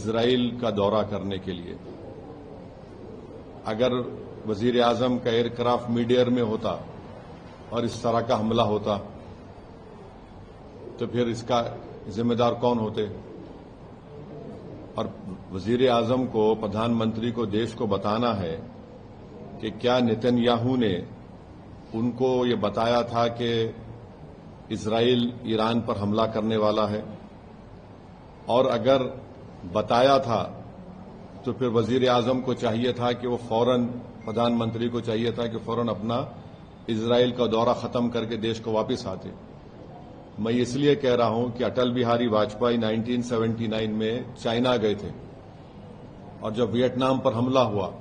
Israel का दौरा करने के लिए। अगर वजीर आजम का एयरक्राफ्ट मिड एयर में होता और इस तरह का हमला होता तो फिर इसका जिम्मेदार कौन होते? और वजीर आजम को, प्रधानमंत्री को देश को बताना है कि क्या नेतन्याहू ने उनको ये बताया था कि इजराइल ईरान पर हमला करने वाला है, और अगर बताया था तो फिर वजीर आजम को चाहिए था कि वो फौरन, प्रधानमंत्री को चाहिए था कि फौरन अपना इजराइल का दौरा खत्म करके देश को वापस आते। मैं इसलिए कह रहा हूं कि अटल बिहारी वाजपेयी 1979 में चाइना गए थे और जब वियतनाम पर हमला हुआ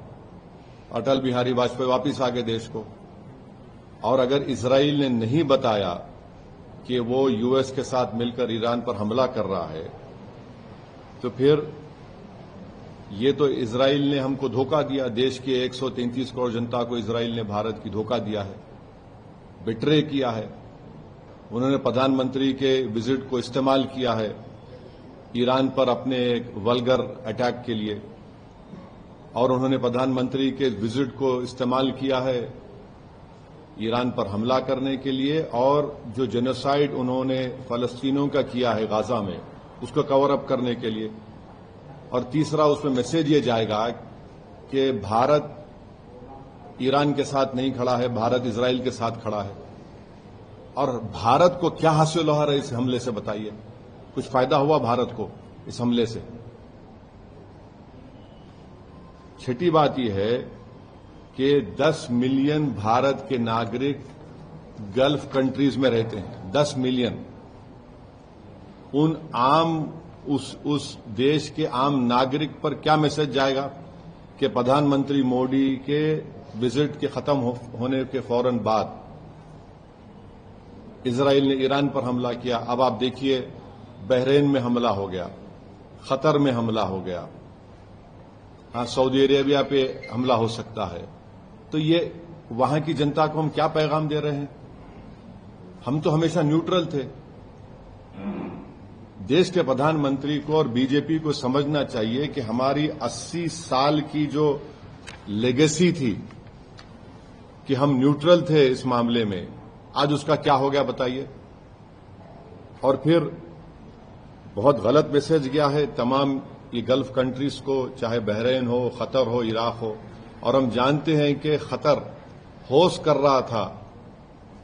अटल बिहारी वाजपेयी वापस आ गए देश को। और अगर इजराइल ने नहीं बताया कि वो यूएस के साथ मिलकर ईरान पर हमला कर रहा है तो फिर ये तो इजराइल ने हमको धोखा दिया। देश के 133 करोड़ जनता को इजराइल ने, भारत की, धोखा दिया है, बिट्रे किया है। उन्होंने प्रधानमंत्री के विजिट को इस्तेमाल किया है ईरान पर अपने एक वल्गर अटैक के लिए, और उन्होंने प्रधानमंत्री के विजिट को इस्तेमाल किया है ईरान पर हमला करने के लिए, और जो जेनोसाइड उन्होंने फलस्तीनियों का किया है गाजा में उसको कवर अप करने के लिए। और तीसरा, उसमें मैसेज ये जाएगा कि भारत ईरान के साथ नहीं खड़ा है, भारत इजराइल के साथ खड़ा है। और भारत को क्या हासिल हो रहा है इस हमले से, बताइए? कुछ फायदा हुआ भारत को इस हमले से? छठी बात यह है कि 10 मिलियन भारत के नागरिक गल्फ कंट्रीज में रहते हैं। 10 मिलियन। उस देश के आम नागरिक पर क्या मैसेज जाएगा कि प्रधानमंत्री मोदी के विजिट के खत्म होने के फौरन बाद इजराइल ने ईरान पर हमला किया। अब आप देखिए, बहरीन में हमला हो गया, कतर में हमला हो गया, हाँ, सऊदी अरेबिया पे हमला हो सकता है। तो ये वहां की जनता को हम क्या पैगाम दे रहे हैं? हम तो हमेशा न्यूट्रल थे। देश के प्रधानमंत्री को और बीजेपी को समझना चाहिए कि हमारी 80 साल की जो लेगेसी थी कि हम न्यूट्रल थे इस मामले में, आज उसका क्या हो गया बताइए? और फिर बहुत गलत मैसेज गया है तमाम ये गल्फ कंट्रीज को, चाहे बहरीन हो, कतर हो, इराक हो। और हम जानते हैं कि कतर होश कर रहा था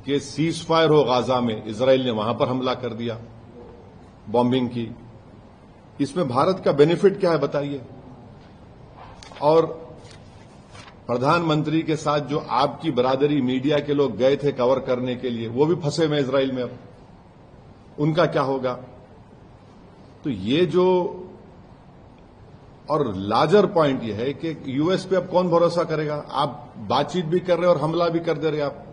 कि सीज फायर हो गाजा में, इजराइल ने वहां पर हमला कर दिया, बॉम्बिंग की। इसमें भारत का बेनिफिट क्या है बताइए? और प्रधानमंत्री के साथ जो आपकी बरादरी मीडिया के लोग गए थे कवर करने के लिए, वो भी फंसे में इजराइल में। अब उनका क्या होगा? तो ये जो, और लार्जर पॉइंट ये है कि यूएस पे अब कौन भरोसा करेगा? आप बातचीत भी कर रहे हैं और हमला भी कर दे रहे आप।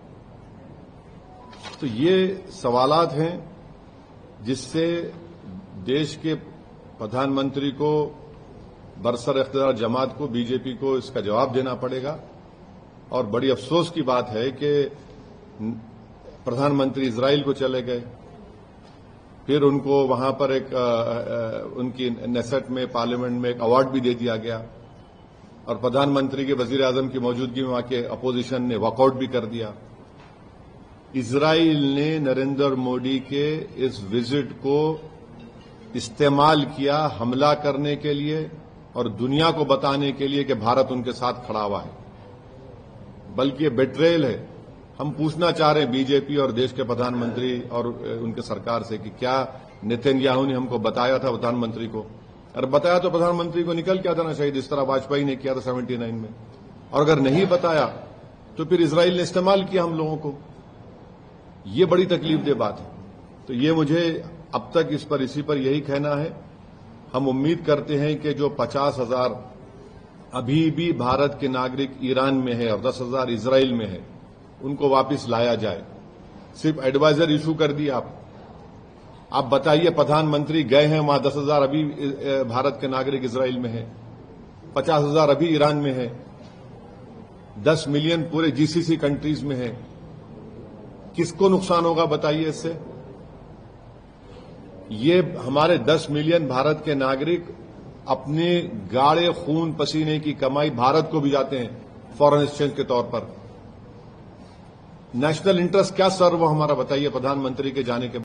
तो ये सवालात हैं जिससे देश के प्रधानमंत्री को, बरसर इख्तियार जमात को, बीजेपी को इसका जवाब देना पड़ेगा। और बड़ी अफसोस की बात है कि प्रधानमंत्री इजराइल को चले गए, फिर उनको वहां पर एक उनकी नेसेट में, पार्लियामेंट में एक अवार्ड भी दे दिया गया, और प्रधानमंत्री के वजीर आजम की मौजूदगी में वहां के अपोजिशन ने वॉकआउट भी कर दिया। इजराइल ने नरेंद्र मोदी के इस विजिट को इस्तेमाल किया हमला करने के लिए और दुनिया को बताने के लिए कि भारत उनके साथ खड़ा हुआ है, बल्कि ये बेट्रेयल है। हम पूछना चाह रहे हैं बीजेपी और देश के प्रधानमंत्री और उनके सरकार से कि क्या नेतन्याहू ने हमको बताया था प्रधानमंत्री को? अगर बताया तो प्रधानमंत्री को निकल के आना चाहिए, जिस तरह वाजपेयी ने किया था 79 में। और अगर नहीं बताया तो फिर इजराइल ने इस्तेमाल किया हम लोगों को। ये बड़ी तकलीफदेह बात है। तो ये मुझे अब तक इसी पर यही कहना है। हम उम्मीद करते हैं कि जो 50,000 अभी भी भारत के नागरिक ईरान में है और 10,000 इजराइल में है, उनको वापस लाया जाए। सिर्फ एडवाइजर इशू कर दिया आप बताइए, प्रधानमंत्री गए हैं वहां, 10,000 अभी भारत के नागरिक इजराइल में है, 50,000 अभी ईरान में है, 10 मिलियन पूरे जीसीसी कंट्रीज में है। किसको नुकसान होगा बताइए इससे? ये हमारे 10 मिलियन भारत के नागरिक अपने गाढ़े खून पसीने की कमाई भारत को भी जाते हैं फॉरेन एक्सचेंज के तौर पर। नेशनल इंटरेस्ट क्या सर्व हमारा बताइए प्रधानमंत्री के जाने के बाद।